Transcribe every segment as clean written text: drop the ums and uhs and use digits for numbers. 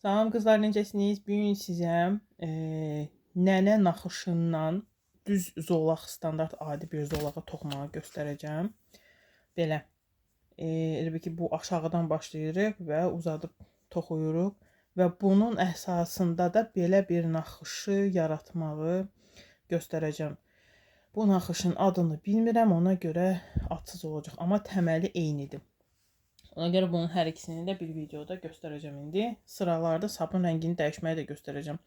Salam qızlar, necəsiniz? Bu gün sizə nənə naxışından düz zolaq, standart adi bir zolağa toxumağı göstərəcəm. Belə. Elə bil ki, bu aşağıdan başlayırıq və uzadıb toxuyuruq və bunun əsasında da belə bir naxışı yaratmağı göstərəcəm. Bu naxışın adını bilmirəm, ona görə adsız olacaq, amma təməli eynidir. Ona görə bunun hər ikisini də bir videoda göstərəcəm indi. Sıralarda sapın rəngini dəyişməyi də göstərəcəm.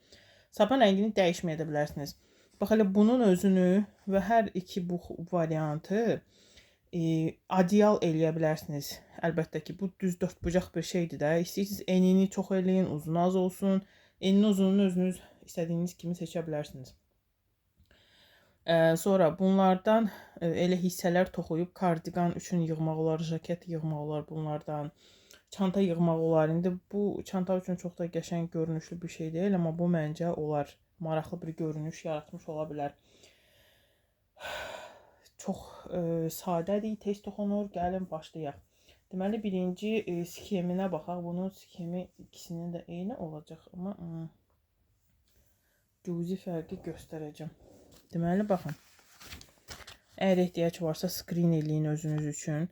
Sapın rəngini dəyişməyə də bilərsiniz. Bax, elə bunun özünü və hər iki bu variantı adyal eləyə bilərsiniz. Əlbəttə ki, bu düz dördbucaq bir şeydir də. İstəyirsiniz enini çox eləyin, uzun az olsun. Enini uzunluğunu özünüz istədiyiniz kimi seçə bilərsiniz. Sonra bunlardan elə hissələr toxuyub kardigan üçün yığmaq olar, jaket yığmaq olar bunlardan. Çanta yığmaq olar. İndi bu çanta üçün çox da qəşəng görünüşlü bir şey deyil, amma bu məncə olar. Maraqlı bir görünüş yaratmış ola bilər. Çox sadədir, tez toxunur. Gəlin başlayaq. Deməli, birinci skeminə baxaq. Bunun skemi ikisinin də eyni olacaq, amma cüzi fərqi göstərəcəm. Deməli, baxın. Əgər ehtiyac varsa, screen eləyin özünüz üçün.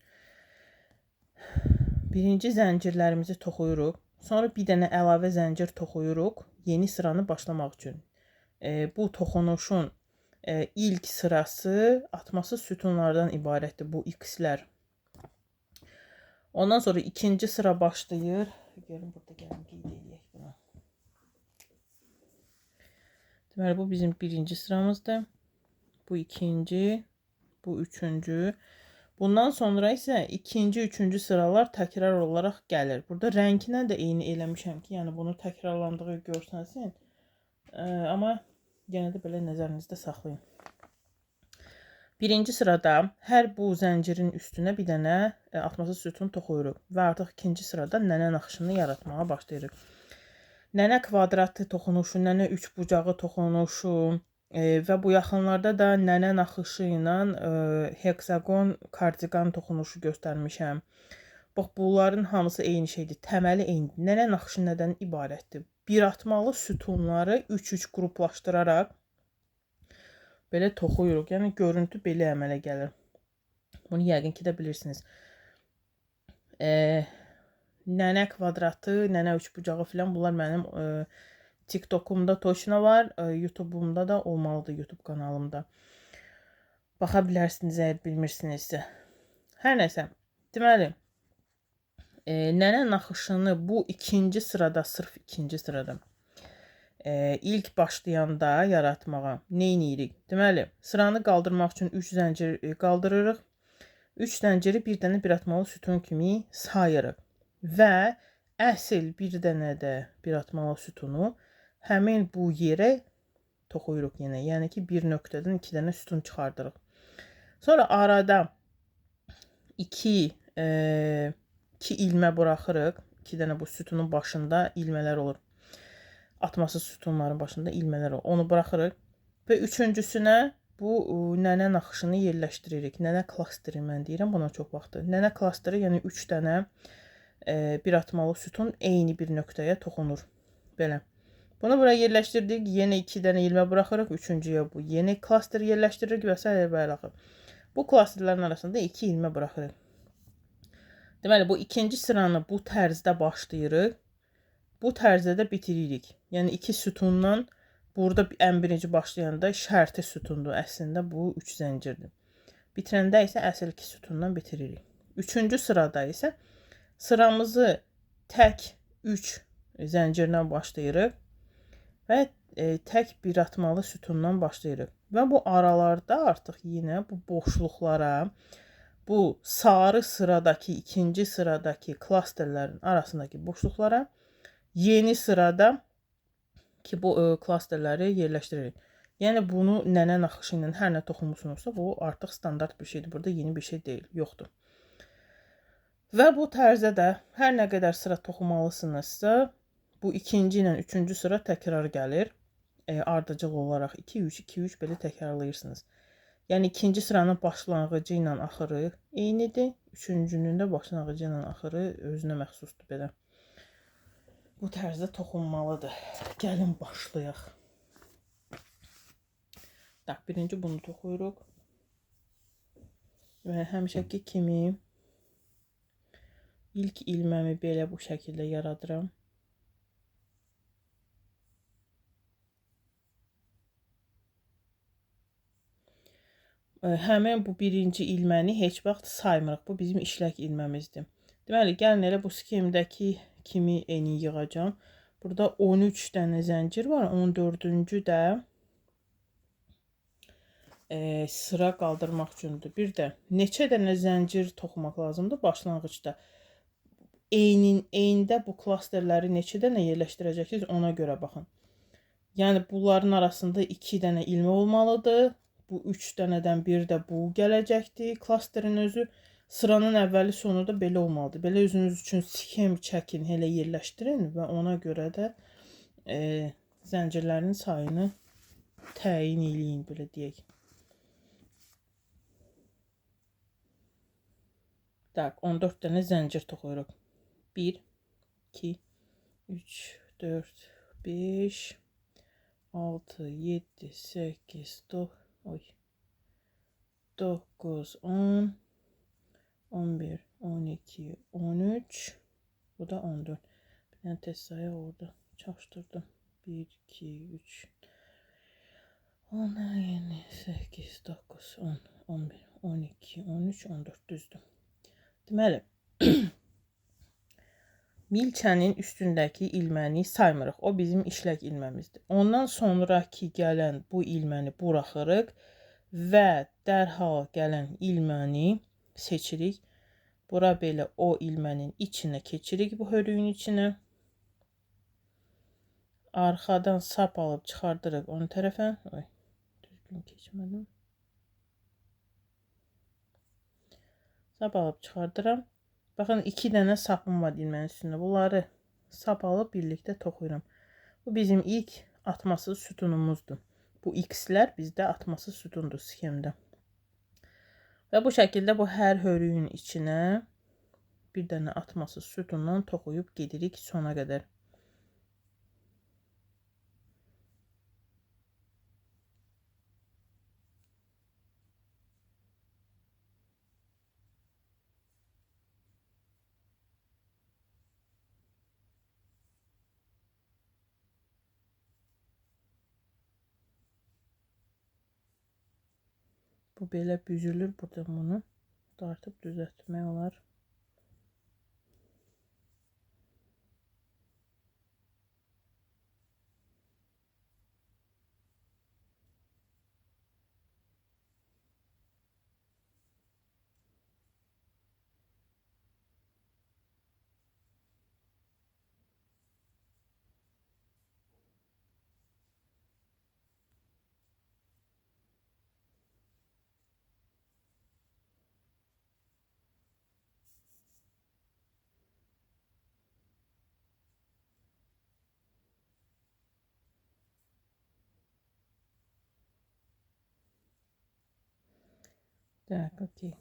Birinci zəncirlərimizi toxuyuruq. Sonra bir dənə əlavə zəncir toxuyuruq. Yeni sıranı başlamaq üçün. Bu toxunuşun ilk sırası atması sütunlardan ibarətdir. Bu x-lər. Ondan sonra ikinci sıra başlayır. Gəlin burada gəlin qeyd edək bunu. Deməli, bu bizim birinci sıramızdır. Bu ikinci, bu üçüncü. Bundan sonra isə ikinci, üçüncü sıralar təkrar olaraq gəlir. Burada rənginə də eyni eləmişəm ki, yəni bunu təkrarlandığı görsənsin. Amma yenə də belə nəzərinizdə saxlayın. Birinci sırada hər bu zəncirin üstünə bir dənə atması sütun toxuyuruq və artıq ikinci sırada nənə naxışını yaratmağa başlayırıq. Nənə kvadratı toxunuşu, nənə üçbucağı toxunuşu və bu yaxınlarda da nənə naxışı ilə heksagon kardigan toxunuşu göstərmişəm. Bax, bunların hamısı eyni şeydir, təməli eynidir. Nənə naxışı nədən ibarətdir? Bir atmalı sütunları 3-3 qruplaşdıraraq belə toxuyuruq. Yəni, görüntü belə əmələ gəlir. Bunu yəqin ki də bilirsiniz. Nənə kvadratı, nənə üçbucağı filan bunlar mənim TikTokumda toşuna var, YouTube'umda da olmalıdır, YouTube kanalımda. Baxa bilərsiniz əgər bilmirsinizsə. Hər nəsə, deməli, nənə naxışını bu ikinci sırada, sırf ikinci sırada ilk başlayanda yaratmağa nə edirik? Deməli, sıranı qaldırmaq üçün 3 zəncir qaldırırıq. 3 zənciri bir dənə bir atmalı sütun kimi sayırıq. Və əsl bir dənə də bir atmalı sütunu həmin bu yerə toxuyuruq yenə. Yəni ki, bir nöqtədən 2 dənə sütun çıxardırıq. Sonra arada 2 ilmə buraxırıq. 2 dənə bu sütunun başında ilmələr olur. Atması sütunların başında ilmələr olur. Onu buraxırıq. Və üçüncüsünə bu nənə naxışını yerləşdiririk. Nənə klasteri mən deyirəm, buna çox vaxtdır. Nənə klasteri, yəni 3 dənə bir atmalı sütun eyni bir nöqtəyə toxunur. Belə. Bunu buraya yerləşdirdik. Yenə 2 dənə ilmə buraxırıq. Üçüncüyə bu yeni klasteri yerləşdiririk və s. və bu klasterlərin arasında 2 ilmə buraxırıq. Deməli, bu ikinci sıranı bu tərzdə başlayırıq. Bu tərzdə də bitiririk. Yəni, 2 sütundan burada ən birinci başlayanda şərti sütundur. Əslində bu 3 zəncirdir. Bitirəndə isə əsl 2 sütundan bitiririk. Üçüncü sırada isə sıramızı tək 3 zəncirdən başlayırıq və tək bir atmalı sütundan başlayırıq. Və bu aralarda artıq yenə bu boşluqlara, bu sarı sıradakı, ikinci sıradakı klasterlərin arasındakı boşluqlara yeni sırada ki, bu klasterləri yerləşdiririk. Yəni, bunu nənə naxışı ilə hər nə toxunmuşsunuzsa, bu artıq standart bir şeydir. Burada yeni bir şey deyil, yoxdur. Və bu tərzdə də hər nə qədər sıra toxumalısınızsa, bu ikinci ilə üçüncü sıra təkrar gəlir. Ardıcıl olaraq 2-3, 2-3 belə təkrarlayırsınız. Yəni, ikinci sıranın başlanğıcı ilə axırı eynidir. Üçüncünün də başlanğıcı ilə axırı özünə məxsusdur belə. bu tərzdə toxunmalıdır. Gəlin başlayaq. Tak, birinci bunu toxuyuruq. Və həmişəki kimi ilk ilməmi belə bu şəkildə yaradıram. Həmin bu birinci ilməni heç vaxt saymırıq. Bu bizim işlək ilməmizdir. Deməli, gəlin elə bu sxemdəki kimi eni yığacağım. Burada 13 dənə zəncir var. 14-cü də sıra qaldırmaq üçündür. Bir də neçə dənə zəncir toxumaq lazımdır başlanğıcda. Eyndə bu klasterləri neçə dənə yerləşdirəcəksiniz ona görə baxın. Yəni bunların arasında 2 dənə ilmə olmalıdır. Bu 3 dənədən bir də bu gələcəkdir. Klasterin özü sıranın əvvəli sonu da belə olmalıdır. Belə özünüz üçün sxem çəkin, elə yerləşdirin və ona görə də zəncirlərin sayını təyin eləyin, belə deyək. Tak, 14 dənə zəncir toxuyuruq. 1, 2, 3, 4, 5, 6, 7, 8, 9, 10, 11, 12, 13, bu da 14. Bir tane test sayı orada çalıştırdım. 1, 2, 3, 10, 7, 8, 9, 10, 11, 12, 13, 14 düzdür. Deməli, milçənin üstündəki ilməni saymırıq. O bizim işlək ilməmizdir. Ondan sonraki gələn bu ilməni buraxırıq və dərhal gələn ilməni seçirik. Bura belə o ilmənin içinə keçirik, bu hörüyün içinə. Arxadan sap alıb çıxardırıq ön tərəfə. Oy, düzgün keçmədim. Sap alıb çıxardıram. Baxın, 2 dənə sapım var ilmənin üstündə. Bunları sap alıb birlikdə toxuyuram. Bu bizim ilk atmasız sütunumuzdur. Bu X-lər bizdə atmasız sütundur sxemdə. Və bu şəkildə bu hər hörüyün içinə bir dənə atmasız sütundan toxuyub gedirik sona qədər. Bu belə büzülür. Burada bunu dartıb düzəltmək olar. Так, okey.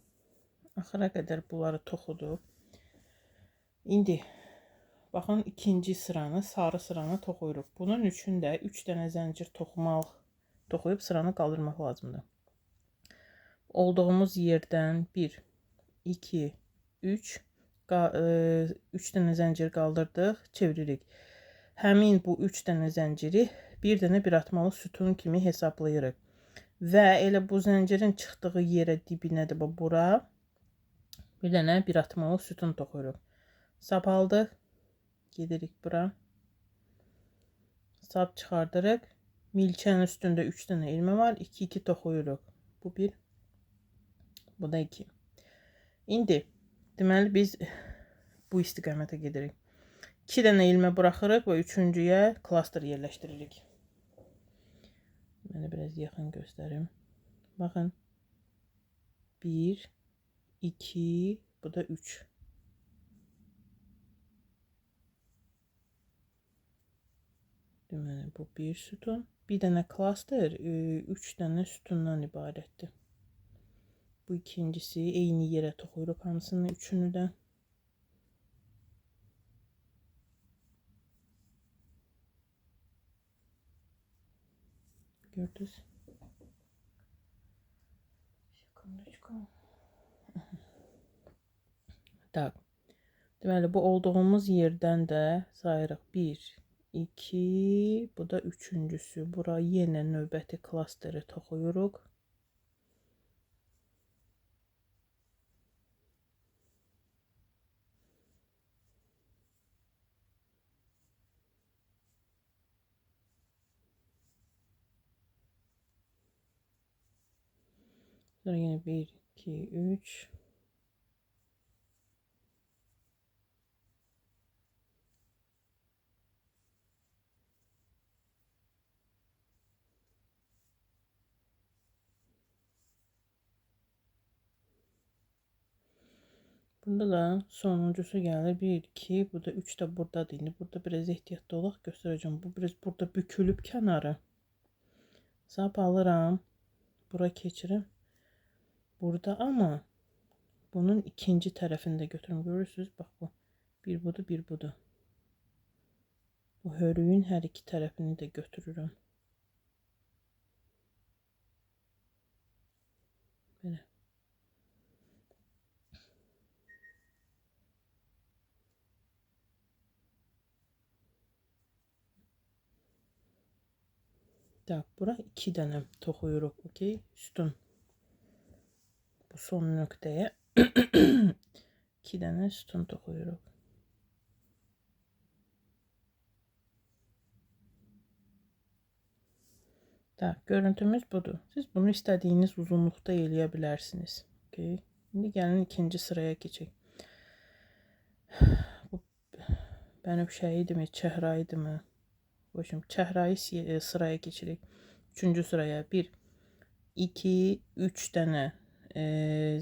Axıra qədər bunları toxuduq. İndi baxın, ikinci sıranı, sarı sıranı toxuyuruq. Bunun üçün də 3 dənə zəncir toxuyub sıranı qaldırmaq lazımdır. Olduğumuz yerdən 1, 2, 3 dənə zəncir qaldırdıq, çeviririk. Həmin bu 3 dənə zənciri bir dənə bir atmalı sütun kimi hesablayırıq. Və elə bu zəncirin çıxdığı yerə dibinədir bura. Bir dənə bir atmalı sütun toxuyuruq. Sap aldıq. Gedirik bura. Sap çıxardırıq. Milçənin üstündə 3 dənə ilmə var. 2-2 toxuyuruq. Bu 1. Bu da 2. İndi deməli biz bu istiqamətə gedirik. 2 dənə ilmə buraxırıq və üçüncüyə klaster yerləşdiririk. Mənə biraz yaxın göstərim. Baxın. 1, 2, bu da 3. Deməli, bu bir sütun. Bir dənə klaster 3 dənə sütundan ibarətdir. Bu ikincisi, eyni yerə toxuyuruq hamısının üçünü də. Gördünüz. Tak. Deməli, bu olduğumuz yerdən də sayırıq. 1, 2, bu da üçüncüsü. Bura yenə növbəti klasteri toxuyuruq. Sonra yenə 1, 2, 3. Bunda da sonuncusu gəlir. 1, 2, bu da 3 də buradadır. İndi burada biraz ehtiyatlı olaq, göstərəcəm. Bu biraz burada bükülüb kənarı. Sap alıram. Bura keçirim. Burada ama bunun ikinci tərəfini də götürüm. Görürsünüz? Bax bu. Bir budur, bir budur. Bu hörüyün hər iki tərəfini də götürürüm. Belə. Tak, bura 2 dənə toxuyuruq, okey? Sütun. Bu son nöqtəyə 2 dənə sütun toxuyuruq. Tak, görüntümüz budur. Siz bunu istədiyiniz uzunluqda eləyə bilərsiniz, okey? İndi gəlin ikinci sıraya keçək. Bu bənövşəyidimi, çəhrayıdımı? Başım, çəhrayı sıraya keçirik. Üçüncü sıraya 1, 2, 3 dənə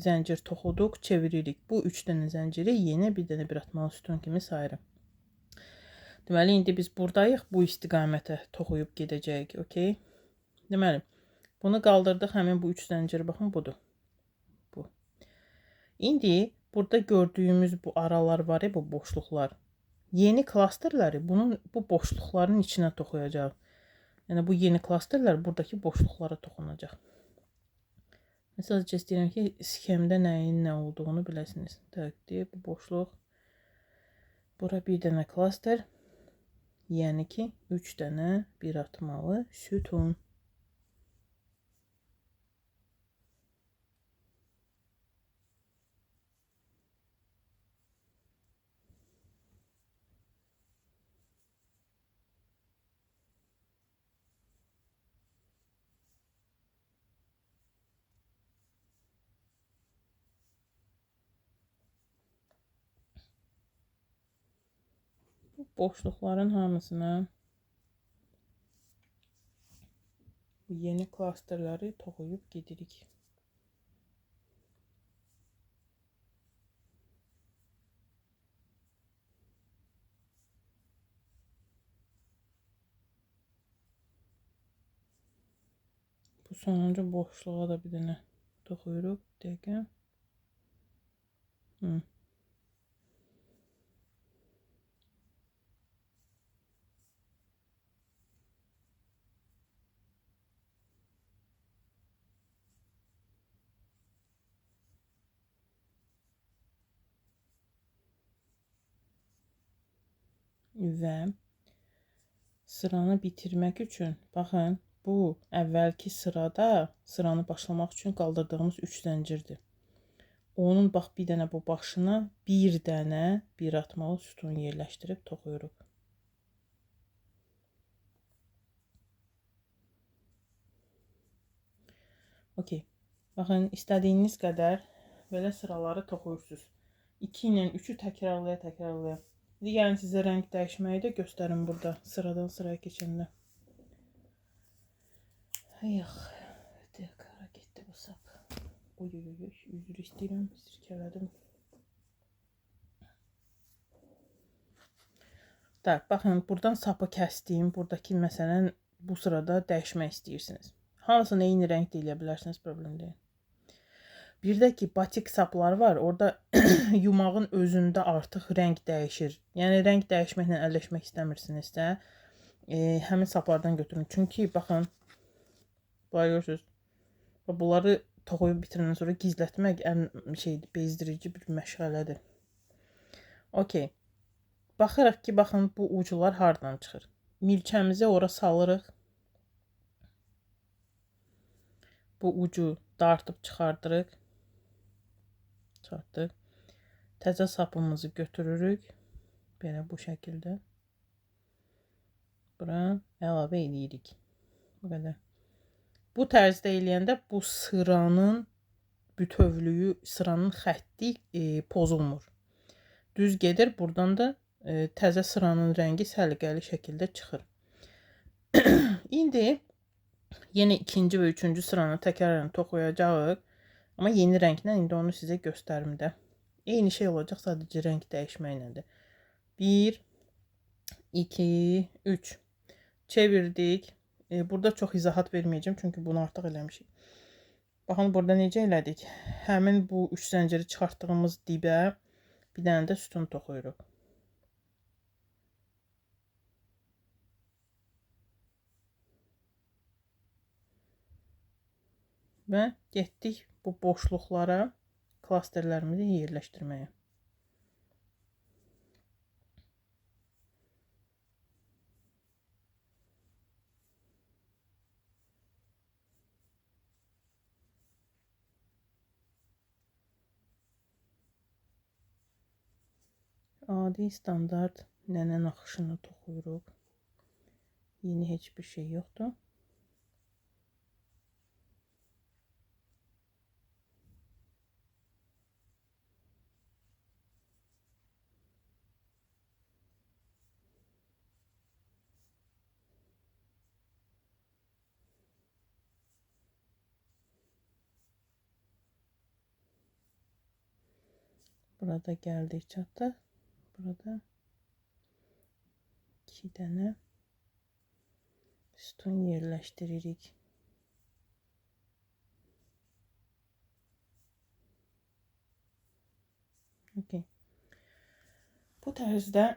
zəncir toxuduq, çeviririk. Bu 3 dənə zənciri yenə bir dənə bir atmalı sütun kimi sayırıq. Deməli, indi biz buradayıq, bu istiqamətə toxuyub gedəcəyik, okey? Deməli, bunu qaldırdıq, həmin bu 3 zənciri, baxın, budur. Bu. İndi burada gördüyümüz bu aralar var ya, bu boşluqlar. Yeni klasterləri bu boşluqların içinə toxuyacaq. Yəni bu yeni klasterlər buradakı boşluqlara toxunacaq. Məsələn, istəyirəm ki, sxemdə nəyin nə olduğunu biləsiniz. Təqdir, bu boşluq. Bura bir dənə klaster. Yəni ki, 3 dənə bir atmalı sütun. Boşluqların hamısına yeni klasterləri toxuyub gedirik. Bu sonuncu boşluğa da bir dənə toxuyuruq. Dəqiqə. Və sıranı bitirmək üçün, baxın, bu əvvəlki sırada sıranı başlamaq üçün qaldırdığımız 3 zəncirdir. Onun bax bir dənə bu başına bir dənə bir atmalı sütun yerləşdirib toxuyuruq. Okey. Baxın, istədiyiniz qədər belə sıraları toxuyursunuz. 2 ilə 3-ü təkrarlaya. İndi gəlin sizə rəng dəyişməyi də göstərim burada, sıradan sıraya keçəndə. Yox, hara getdi bu sap. Oy, üzr istəyirəm, sirkələdim. Tak, baxın, buradan sapı kəsdim. Buradakı məsələn bu sırada dəyişmək istəyirsiniz. Hansını eyni rəngdə eləyə bilərsiniz, problem deyil. Bir də ki, batik saplar var. Orada yumağın özündə artıq rəng dəyişir. Yəni, rəng dəyişməklə əlləşmək istəmirsinizsə, həmin saplardan götürün. Çünki, baxın, Bunları görürsünüz. Və bunları toxuyub bitirəndən sonra gizlətmək ən bezdirici bir məşğələdir. Okey. Baxırıq ki, baxın bu uclar hardan çıxır. Milçəmizi ora salırıq. Bu ucu dartıb çıxardırıq. Çıxartdıq. Təzə sapımızı götürürük. Belə bu şəkildə. Bura əlavə edirik. Bu qədər. Bu tərzdə eləyəndə bu sıranın bütövlüyü, sıranın xətti pozulmur. Düz gedir. Buradan da təzə sıranın rəngi səliqəli şəkildə çıxır. İndi yenə ikinci və üçüncü sıranı təkrarən toxuyacağıq. Amma yeni rənglə indi onu sizə göstərim də. Eyni şey olacaq, sadəcə rəng dəyişməklədir. 1, 2, 3. Çevirdik. Burada çox izahat verməyəcəm, çünki bunu artıq eləmişik. Baxın, burada necə elədik? Həmin bu 3 zənciri çıxartdığımız dibə bir dənə də sütun toxuyuruq. Və getdik bu boşluqlara klasterlərimizi yerləşdirməyə. Adi standart nənə naxışını toxuyuruq. Yeni heç bir şey yoxdur. Burada gəldik, çatdıq. Burada 2 dənə sütun yerləşdiririk. Okay. Bu tərzdə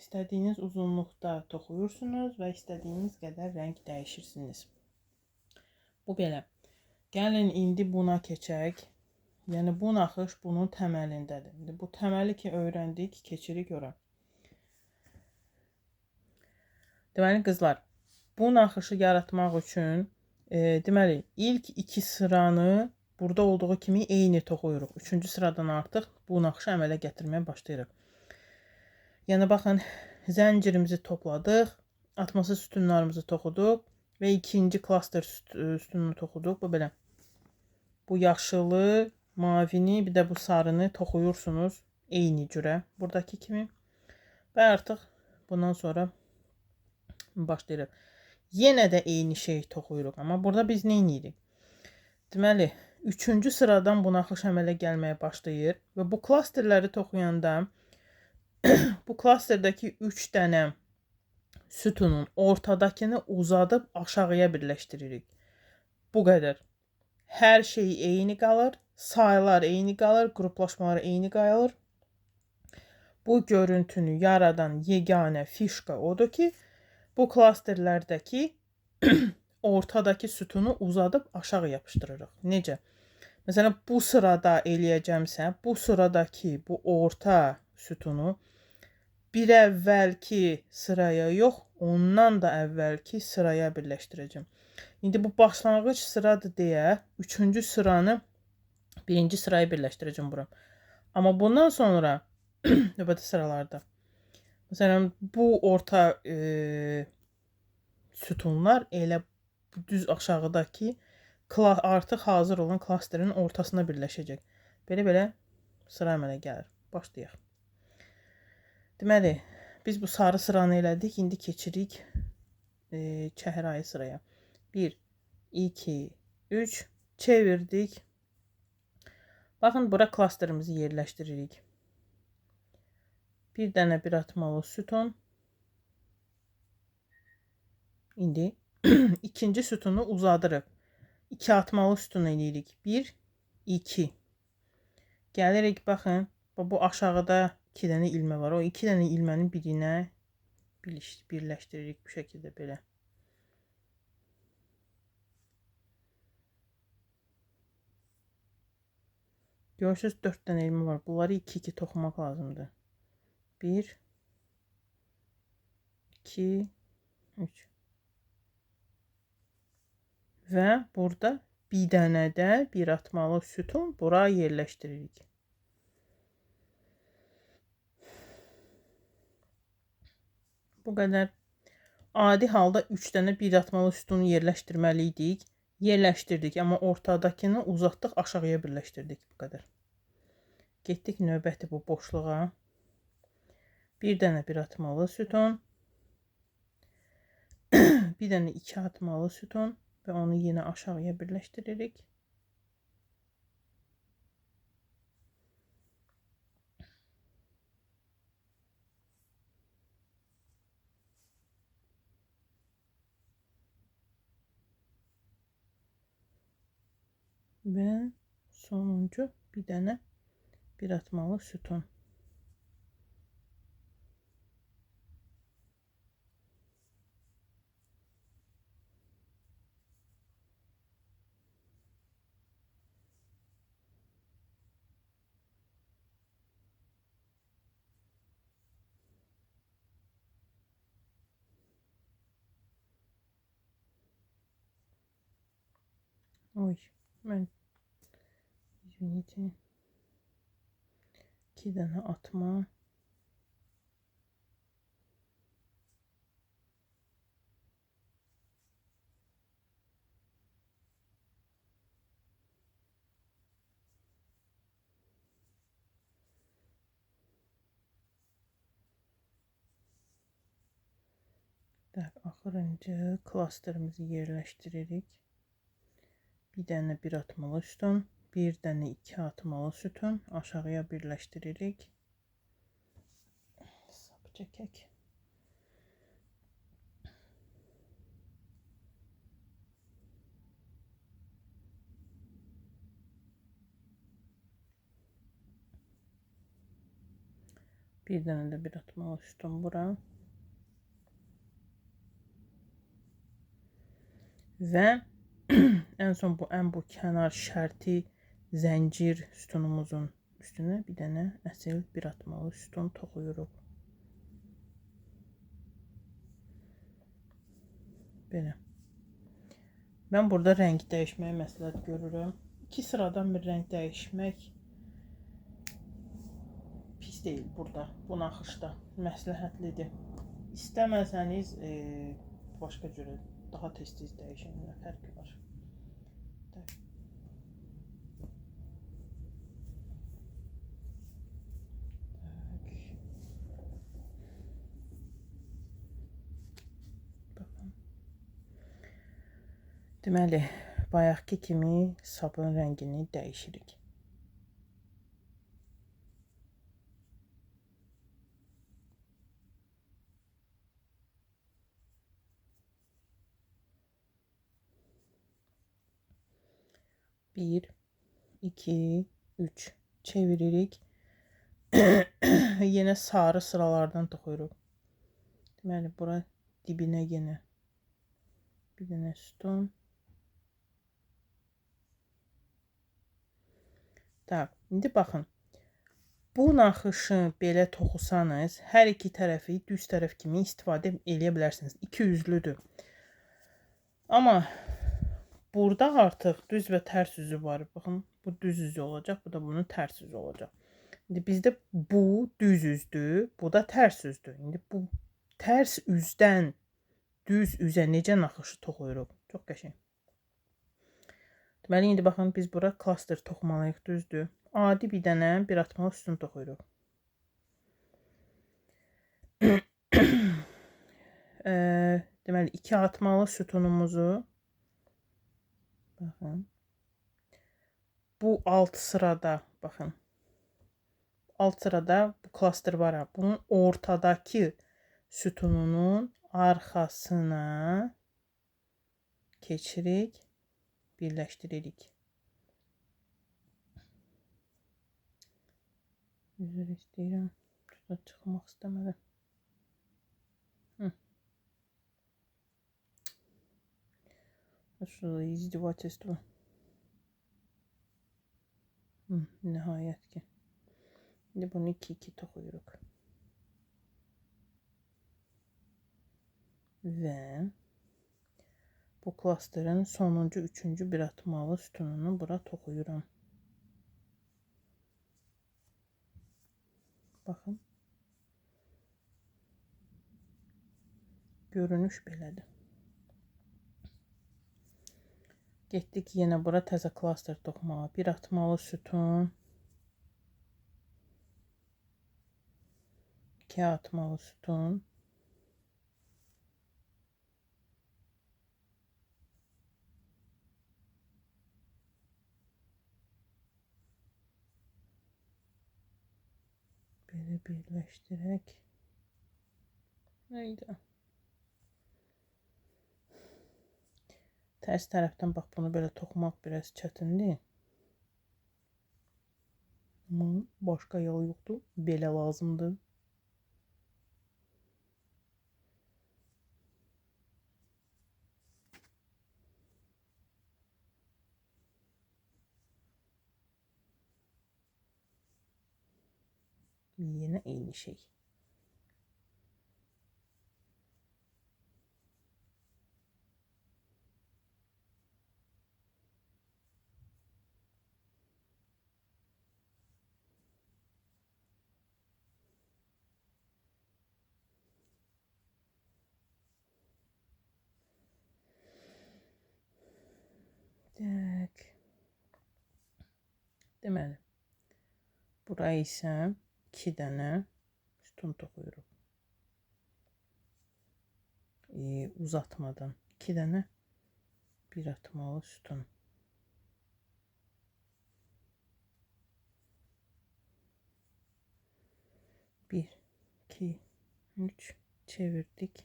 istədiyiniz uzunluqda toxuyursunuz və istədiyiniz qədər rəng dəyişirsiniz. Bu belə. Gəlin indi buna keçək. Yəni bu naxış bunun təməlindədir. İndi bu təməli ki öyrəndik, keçirik ora. Deməli qızlar, bu naxışı yaratmaq üçün deməli ilk 2 sıranı burada olduğu kimi eyni toxuyuruq. 3-cü sıradan artıq bu naxışı əmələ gətirməyə başlayırıq. Yəni baxın, zəncirimizi topladıq, atması sütunlarımızı toxuduq və ikinci klaster sütununu toxuduq. Bu belə. Bu yaşılı, mavini, bir də bu sarını toxuyursunuz eyni cürə, buradakı kimi. Və artıq bundan sonra başlayırıq. Yenə də eyni şey toxuyuruq, amma burada biz nə edirik? Deməli, 3-cü sıradan bu naxış əmələ gəlməyə başlayır və bu klasterləri toxuyanda bu klasterdəki 3 dənə sütunun ortadakını uzadıb aşağıya birləşdiririk. Bu qədər. Hər şey eyni qalır, sayılar eyni qalır, qruplaşmalar eyni qalır. Bu görüntünü yaradan yeganə fişka odur ki, bu klasterlərdəki ortadakı sütunu uzadıb aşağı yapışdırırıq. Necə? Məsələn, bu sırada eləyəcəmsə, bu sıradakı bu orta sütunu bir əvvəlki sıraya yox, ondan da əvvəlki sıraya birləşdirəcəm. İndi bu başlanğıc sıradır deyə 3-cü sıranı 1-ci sıraya birləşdirəcəm bura. Amma bundan sonra növbəti sıralarda məsələn bu orta sütunlar elə düz aşağıdakı artıq hazır olan klasterin ortasına birləşəcək. Belə-belə sıra əmələ gəlir. Başlayaq. Deməli, biz bu sarı sıranı elədik. İndi keçirik çəhrayı sıraya. 1, 2, 3. Çevirdik. Baxın, bura klasterimizi yerləşdiririk. Bir dənə bir atmalı sütun. İndi ikinci sütunu uzadırıq. 2 atmalı sütun eləyirik. 1, 2. Gəlirik, baxın. Bu aşağıda 2 dənə ilmə var. O 2 dənə ilmənin birinə birləşdiririk bu şəkildə belə. Görürsünüz 4 dənə ilmə var. Bunları 2-2 toxumaq lazımdır. 1 2 3 və burada bir dənə də bir atmalı sütun bura yerləşdiririk. Bu qədər. Adi halda 3 dənə bir atmalı sütunu yerləşdirməliydik. Yerləşdirdik, amma ortadakını uzatdıq, aşağıya birləşdirdik. Bu qədər. Getdik növbəti bu boşluğa. Bir dənə bir atmalı sütun. Bir dənə 2 atmalı sütun və onu yenə aşağıya birləşdiririk. Və sonuncu bir dənə bir atmalı sütun. Oy, mən izvinite. 2 dənə atma. Axırıncı klasterimizi yerləşdiririk. Bir dənə bir atmalı sütun, bir dənə 2 atmalı sütun aşağıya birləşdiririk. Sapı çəkək. Bir dənə də bir atmalı sütun bura. Və ən son bu kənar şərti zəncir sütunumuzun üstünə bir dənə əsl bir atmalı sütun toxuyuruq. Belə. Mən burada rəng dəyişməyi məsləhət görürəm. 2 sıradan bir rəng dəyişmək pis deyil burada, bu naxışda məsləhətlidir. İstəməsəniz başqa cürə daha tez-tez dəyişən nə fərqi var? Deməli, bayaqki kimi sapın rəngini dəyişirik. Bir, 2, 3 çeviririk. Yenə sarı sıralardan toxuyuruq. Deməli, bura dibinə yenə bir dənə sütun. Tak, indi baxın. Bu naxışı belə toxusanız, hər iki tərəfi düz tərəf kimi istifadə edə bilərsiniz. 2 üzlüdür. Amma burada artıq düz və tərs üzü var. Baxın, bu düz üzü olacaq, bu da bunun tərs üzü olacaq. İndi bizdə bu düz üzdür, bu da tərs üzdür. İndi bu tərs üzdən düz üzə necə naxışı toxuyuruq? Çox qəşəng. Deməli, indi baxın, biz bura klaster toxumalıyıq, düzdür. Adi bir dənə bir atmalı sütun toxuyuruq. Deməli, 2 atmalı sütunumuzu baxın. Bu alt sırada baxın. Alt sırada bu klaster var. Bunun ortadakı sütununun arxasına keçirik, birləşdiririk. Üzr istəyirəm. Şurada çıxmaq istəmədim. Şurada izdivательство. Nihayət ki. İndi bunu 2-2 toxuyuruq. Və bu klasterin sonuncu, üçüncü bir atmalı sütununu bura toxuyuram. Baxın. Görünüş belədir. Getdik yenə bura təzə klaster toxumağa. Bir atmalı sütun. 2 atmalı sütun. Belə birləşdirək. Neydi? Tərs tərəfdən bax bunu belə toxumaq biraz çətindir. Amma başqa yol yoxdur. Belə lazımdır. Yine aynı şey. Tak. Deməli, buraya isə 2 dənə sütun toxuyuruq. Uzatmadan 2 dənə bir atmalı sütun. Bir, iki, üç çevirdik.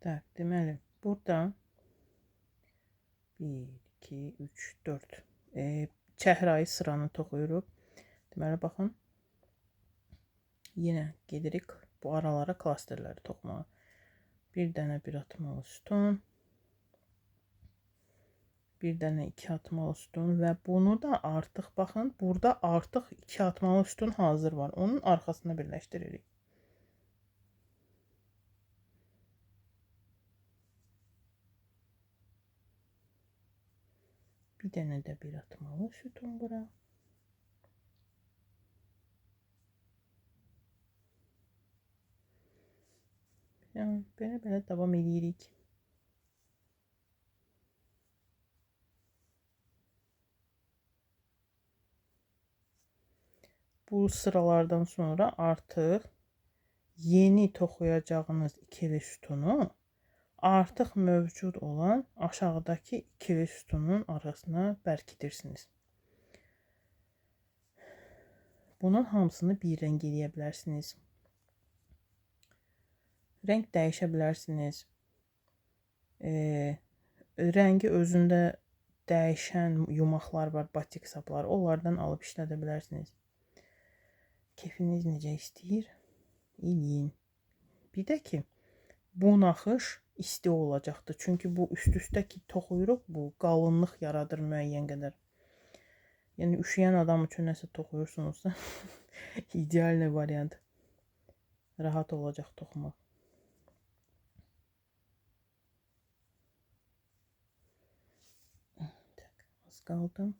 Tak, deməli, burada 1, 2, 3, 4 çəhrayı sıranı toxuyuruq. Deməli, baxın. Yenə gedirik bu aralara klasterləri toxumağa. Bir dənə bir atmalı sütun. Bir dənə 2 atmalı sütun və bunu da artıq baxın, burada artıq 2 atmalı sütun hazır var. Onun arxasına birləşdiririk. Bir dənə də bir atmalı sütun bura. Yəni, belə davam edirik. Bu sıralardan sonra artıq yeni toxuyacağınız ikili sütunu artıq mövcud olan aşağıdakı ikili sütunun arasına bərkidirsiniz. Bunun hamısını bir rəng eləyə bilərsiniz. Rəng dəyişə bilərsiniz. Rəngi özündə dəyişən yumaqlar var, batik saplar. Onlardan alıb işlədə bilərsiniz. Keyfiniz necə istəyir? eləyin. Bir də ki, bu naxış isti olacaqdır. Çünki bu üst-üstə ki toxuyuruq, bu qalınlıq yaradır müəyyən qədər. Yəni üşüyən adam üçün nəsə toxuyursunuzsa ideal variant. Rahat olacaq toxumaq. Az qaldı.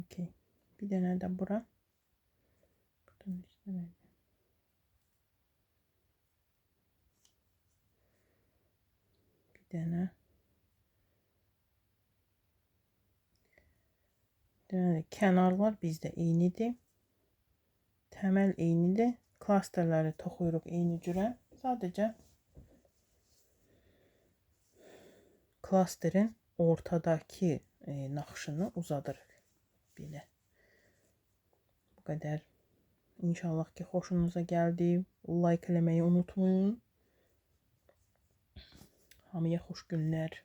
Okay. Bir dənə də bura. Buradan işləməyəcəm. Bir dənə. Deməli, kənarlar bizdə eynidir. Təməl eynidir. Klasterləri toxuyuruq eyni cürə. Sadəcə klasterin ortadakı naxışını uzadırıq. Belə. Bu qədər. İnşallah ki, xoşunuza gəldi. Like eləməyi unutmayın. Hamıya xoş günlər.